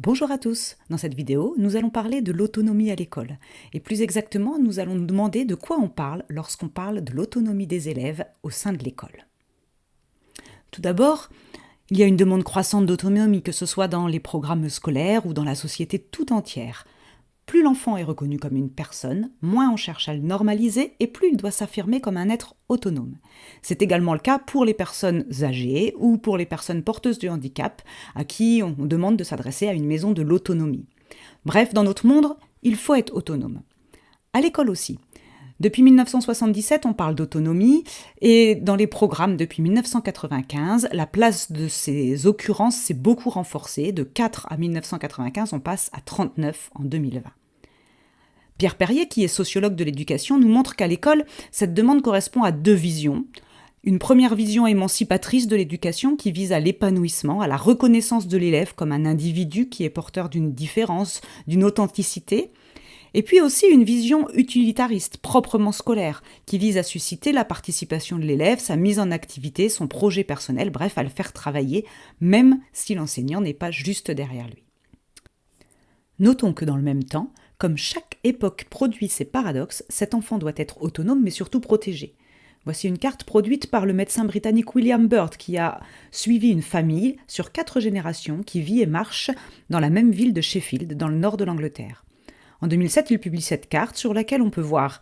Bonjour à tous, dans cette vidéo, nous allons parler de l'autonomie à l'école. Et plus exactement, nous allons nous demander de quoi on parle lorsqu'on parle de l'autonomie des élèves au sein de l'école. Tout d'abord, il y a une demande croissante d'autonomie, que ce soit dans les programmes scolaires ou dans la société tout entière. Plus l'enfant est reconnu comme une personne, moins on cherche à le normaliser et plus il doit s'affirmer comme un être autonome. C'est également le cas pour les personnes âgées ou pour les personnes porteuses de handicap à qui on demande de s'adresser à une maison de l'autonomie. Bref, dans notre monde, il faut être autonome. À l'école aussi. Depuis 1977, on parle d'autonomie et dans les programmes depuis 1995, la place de ces occurrences s'est beaucoup renforcée. De 4 à 1995, on passe à 39 en 2020. Pierre Perrier, qui est sociologue de l'éducation, nous montre qu'à l'école, cette demande correspond à deux visions. Une première vision émancipatrice de l'éducation qui vise à l'épanouissement, à la reconnaissance de l'élève comme un individu qui est porteur d'une différence, d'une authenticité. Et puis aussi une vision utilitariste, proprement scolaire, qui vise à susciter la participation de l'élève, sa mise en activité, son projet personnel, bref, à le faire travailler, même si l'enseignant n'est pas juste derrière lui. Notons que dans le même temps, comme chaque époque produit ses paradoxes, cet enfant doit être autonome mais surtout protégé. Voici une carte produite par le médecin britannique William Burt qui a suivi une famille sur 4 générations qui vit et marche dans la même ville de Sheffield, dans le nord de l'Angleterre. En 2007, il publie cette carte sur laquelle on peut voir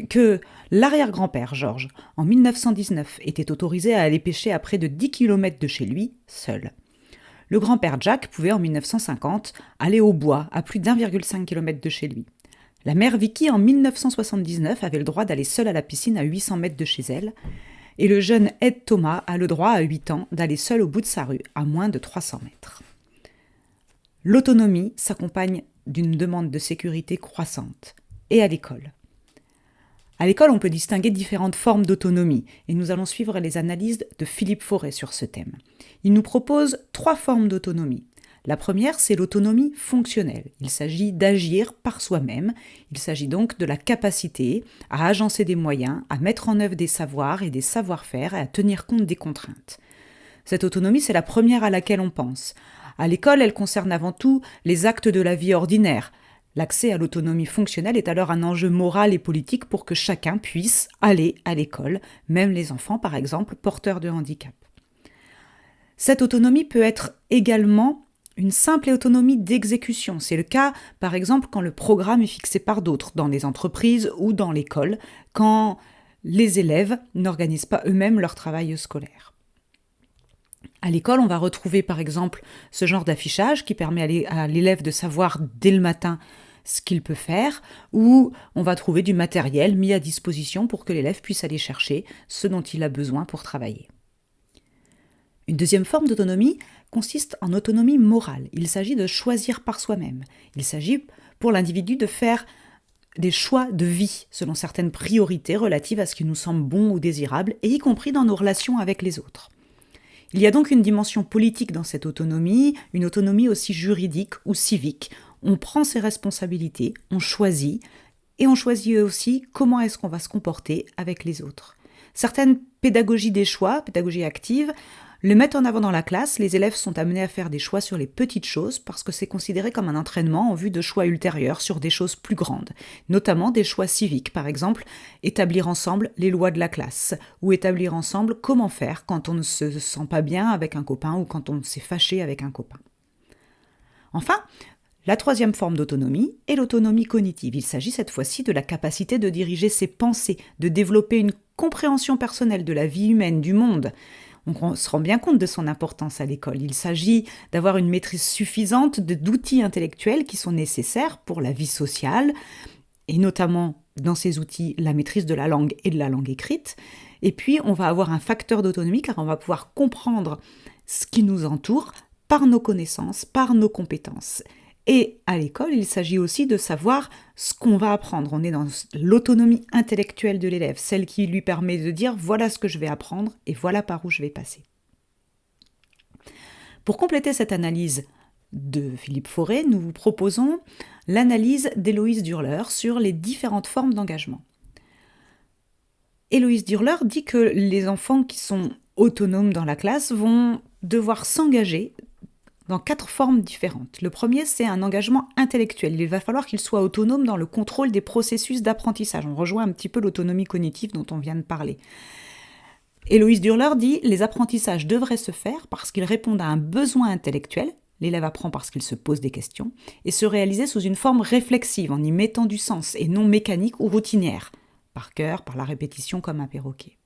que l'arrière-grand-père George, en 1919, était autorisé à aller pêcher à près de 10 km de chez lui, seul. Le grand-père Jack pouvait en 1950 aller au bois à plus d'1,5 km de chez lui. La mère Vicky en 1979 avait le droit d'aller seule à la piscine à 800 mètres de chez elle. Et le jeune Ed Thomas a le droit à 8 ans d'aller seul au bout de sa rue à moins de 300 mètres. L'autonomie s'accompagne d'une demande de sécurité croissante. Et à l'école. À l'école, on peut distinguer différentes formes d'autonomie, et nous allons suivre les analyses de Philippe Fauré sur ce thème. Il nous propose 3 formes d'autonomie. La première, c'est l'autonomie fonctionnelle. Il s'agit d'agir par soi-même. Il s'agit donc de la capacité à agencer des moyens, à mettre en œuvre des savoirs et des savoir-faire et à tenir compte des contraintes. Cette autonomie, c'est la première à laquelle on pense. À l'école, elle concerne avant tout les actes de la vie ordinaire. L'accès à l'autonomie fonctionnelle est alors un enjeu moral et politique pour que chacun puisse aller à l'école, même les enfants par exemple porteurs de handicap. Cette autonomie peut être également une simple autonomie d'exécution. C'est le cas par exemple quand le programme est fixé par d'autres, dans les entreprises ou dans l'école, quand les élèves n'organisent pas eux-mêmes leur travail scolaire. À l'école, on va retrouver par exemple ce genre d'affichage qui permet à l'élève de savoir dès le matin ce qu'il peut faire, ou on va trouver du matériel mis à disposition pour que l'élève puisse aller chercher ce dont il a besoin pour travailler. Une deuxième forme d'autonomie consiste en autonomie morale. Il s'agit de choisir par soi-même. Il s'agit pour l'individu de faire des choix de vie selon certaines priorités relatives à ce qui nous semble bon ou désirable, et y compris dans nos relations avec les autres. Il y a donc une dimension politique dans cette autonomie, une autonomie aussi juridique ou civique. On prend ses responsabilités, on choisit, et on choisit aussi comment est-ce qu'on va se comporter avec les autres. Certaines pédagogies des choix, pédagogie active, le mettent en avant dans la classe. Les élèves sont amenés à faire des choix sur les petites choses parce que c'est considéré comme un entraînement en vue de choix ultérieurs sur des choses plus grandes, notamment des choix civiques, par exemple établir ensemble les lois de la classe ou établir ensemble comment faire quand on ne se sent pas bien avec un copain ou quand on s'est fâché avec un copain. Enfin, la troisième forme d'autonomie est l'autonomie cognitive. Il s'agit cette fois-ci de la capacité de diriger ses pensées, de développer une compréhension personnelle de la vie humaine, du monde. On se rend bien compte de son importance à l'école. Il s'agit d'avoir une maîtrise suffisante d'outils intellectuels qui sont nécessaires pour la vie sociale, et notamment dans ces outils, la maîtrise de la langue et de la langue écrite. Et puis, on va avoir un facteur d'autonomie car on va pouvoir comprendre ce qui nous entoure par nos connaissances, par nos compétences. Et à l'école, il s'agit aussi de savoir ce qu'on va apprendre. On est dans l'autonomie intellectuelle de l'élève, celle qui lui permet de dire « voilà ce que je vais apprendre et voilà par où je vais passer ». Pour compléter cette analyse de Philippe Fauré, nous vous proposons l'analyse d'Héloïse Durler sur les différentes formes d'engagement. Héloïse Durler dit que les enfants qui sont autonomes dans la classe vont devoir s'engager dans 4 formes différentes. Le premier, c'est un engagement intellectuel. Il va falloir qu'il soit autonome dans le contrôle des processus d'apprentissage. On rejoint un petit peu l'autonomie cognitive dont on vient de parler. Héloïse Durler dit « Les apprentissages devraient se faire parce qu'ils répondent à un besoin intellectuel, l'élève apprend parce qu'il se pose des questions, et se réaliser sous une forme réflexive, en y mettant du sens, et non mécanique ou routinière, par cœur, par la répétition comme un perroquet. »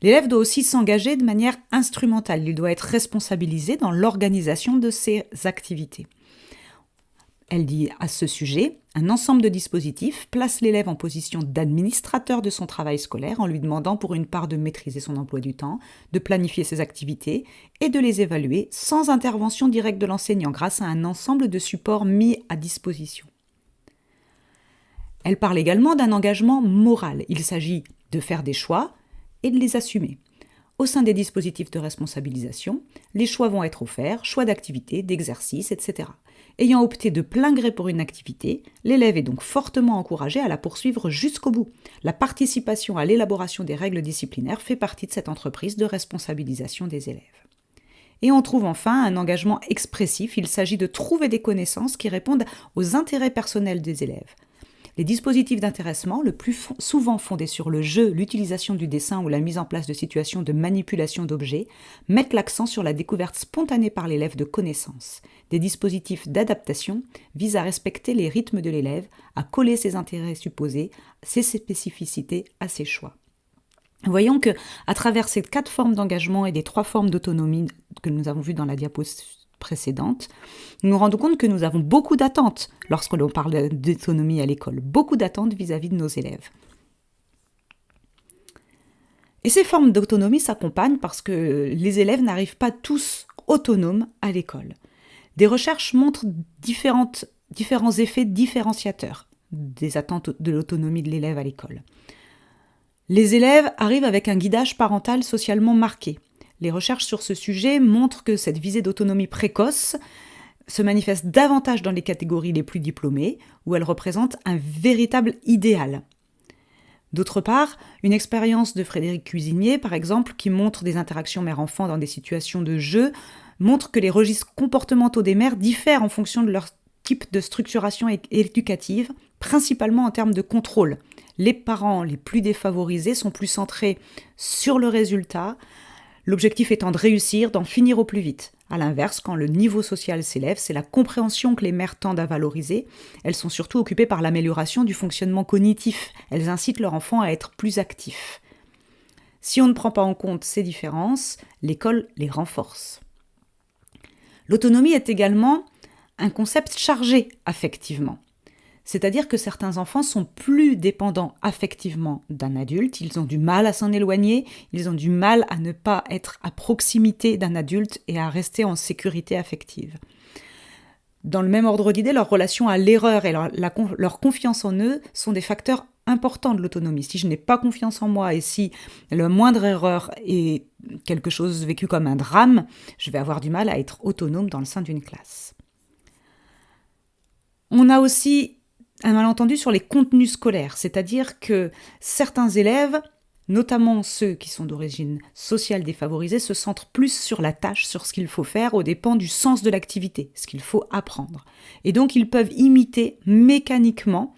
L'élève doit aussi s'engager de manière instrumentale, il doit être responsabilisé dans l'organisation de ses activités. Elle dit à ce sujet, un ensemble de dispositifs place l'élève en position d'administrateur de son travail scolaire en lui demandant pour une part de maîtriser son emploi du temps, de planifier ses activités et de les évaluer sans intervention directe de l'enseignant grâce à un ensemble de supports mis à disposition. Elle parle également d'un engagement moral. Il s'agit de faire des choix et de les assumer. Au sein des dispositifs de responsabilisation, les choix vont être offerts, choix d'activité, d'exercice, etc. Ayant opté de plein gré pour une activité, l'élève est donc fortement encouragé à la poursuivre jusqu'au bout. La participation à l'élaboration des règles disciplinaires fait partie de cette entreprise de responsabilisation des élèves. Et on trouve enfin un engagement expressif, il s'agit de trouver des connaissances qui répondent aux intérêts personnels des élèves. Les dispositifs d'intéressement, le plus souvent fondés sur le jeu, l'utilisation du dessin ou la mise en place de situations de manipulation d'objets, mettent l'accent sur la découverte spontanée par l'élève de connaissances. Des dispositifs d'adaptation visent à respecter les rythmes de l'élève, à coller ses intérêts supposés, ses spécificités à ses choix. Voyons que, à travers ces 4 formes d'engagement et des 3 formes d'autonomie que nous avons vues dans la diapositive précédente, nous nous rendons compte que nous avons beaucoup d'attentes lorsque l'on parle d'autonomie à l'école, beaucoup d'attentes vis-à-vis de nos élèves. Et ces formes d'autonomie s'accompagnent parce que les élèves n'arrivent pas tous autonomes à l'école. Des recherches montrent différents effets différenciateurs des attentes de l'autonomie de l'élève à l'école. Les élèves arrivent avec un guidage parental socialement marqué. Les recherches sur ce sujet montrent que cette visée d'autonomie précoce se manifeste davantage dans les catégories les plus diplômées, où elle représente un véritable idéal. D'autre part, une expérience de Frédéric Cuisinier, par exemple, qui montre des interactions mère-enfant dans des situations de jeu, montre que les registres comportementaux des mères diffèrent en fonction de leur type de structuration éducative, principalement en termes de contrôle. Les parents les plus défavorisés sont plus centrés sur le résultat, l'objectif étant de réussir, d'en finir au plus vite. A l'inverse, quand le niveau social s'élève, c'est la compréhension que les mères tendent à valoriser. Elles sont surtout occupées par l'amélioration du fonctionnement cognitif. Elles incitent leur enfant à être plus actif. Si on ne prend pas en compte ces différences, l'école les renforce. L'autonomie est également un concept chargé affectivement. C'est-à-dire que certains enfants sont plus dépendants affectivement d'un adulte, ils ont du mal à s'en éloigner, ils ont du mal à ne pas être à proximité d'un adulte et à rester en sécurité affective. Dans le même ordre d'idée, leur relation à l'erreur et leur confiance en eux sont des facteurs importants de l'autonomie. Si je n'ai pas confiance en moi et si la moindre erreur est quelque chose vécu comme un drame, je vais avoir du mal à être autonome dans le sein d'une classe. On a aussi un malentendu sur les contenus scolaires, c'est-à-dire que certains élèves, notamment ceux qui sont d'origine sociale défavorisée, se centrent plus sur la tâche, sur ce qu'il faut faire, aux dépens du sens de l'activité, ce qu'il faut apprendre. Et donc ils peuvent imiter mécaniquement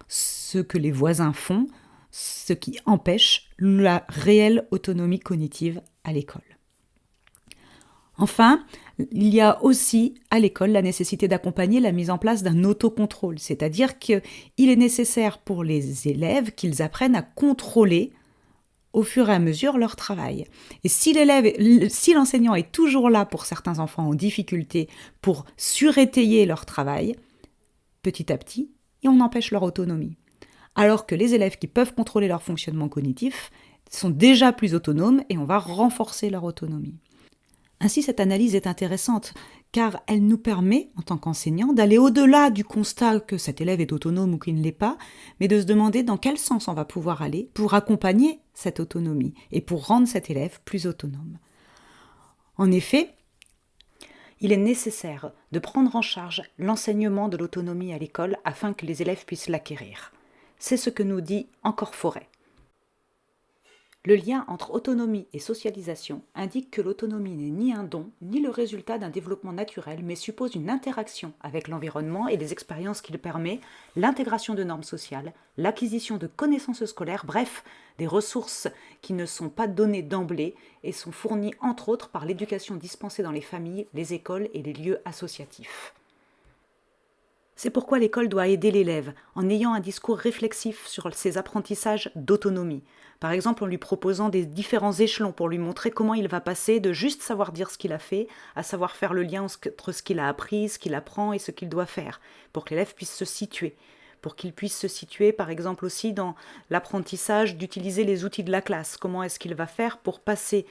ce que les voisins font, ce qui empêche la réelle autonomie cognitive à l'école. Enfin, il y a aussi à l'école la nécessité d'accompagner la mise en place d'un autocontrôle, c'est-à-dire qu'il est nécessaire pour les élèves qu'ils apprennent à contrôler au fur et à mesure leur travail. Et si l'enseignant est toujours là pour certains enfants en difficulté pour surétayer leur travail, petit à petit, on empêche leur autonomie. Alors que les élèves qui peuvent contrôler leur fonctionnement cognitif sont déjà plus autonomes et on va renforcer leur autonomie. Ainsi, cette analyse est intéressante, car elle nous permet, en tant qu'enseignants, d'aller au-delà du constat que cet élève est autonome ou qu'il ne l'est pas, mais de se demander dans quel sens on va pouvoir aller pour accompagner cette autonomie et pour rendre cet élève plus autonome. En effet, il est nécessaire de prendre en charge l'enseignement de l'autonomie à l'école afin que les élèves puissent l'acquérir. C'est ce que nous dit encore Forêt. Le lien entre autonomie et socialisation indique que l'autonomie n'est ni un don, ni le résultat d'un développement naturel, mais suppose une interaction avec l'environnement et les expériences qu'il permet, l'intégration de normes sociales, l'acquisition de connaissances scolaires, bref, des ressources qui ne sont pas données d'emblée et sont fournies entre autres par l'éducation dispensée dans les familles, les écoles et les lieux associatifs. C'est pourquoi l'école doit aider l'élève en ayant un discours réflexif sur ses apprentissages d'autonomie. Par exemple, en lui proposant des différents échelons pour lui montrer comment il va passer de juste savoir dire ce qu'il a fait à savoir faire le lien entre ce qu'il a appris, ce qu'il apprend et ce qu'il doit faire, pour que l'élève puisse se situer. Pour qu'il puisse se situer, par exemple, aussi dans l'apprentissage d'utiliser les outils de la classe. Comment est-ce qu'il va faire pour passer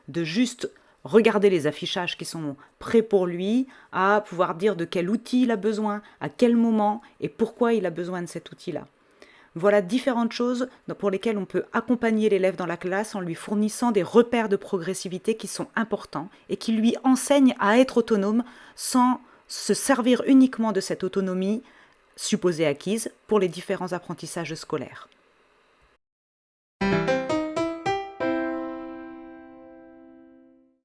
de juste regarder les affichages qui sont prêts pour lui, à pouvoir dire de quel outil il a besoin, à quel moment et pourquoi il a besoin de cet outil-là. Voilà différentes choses pour lesquelles on peut accompagner l'élève dans la classe en lui fournissant des repères de progressivité qui sont importants et qui lui enseignent à être autonome sans se servir uniquement de cette autonomie supposée acquise pour les différents apprentissages scolaires.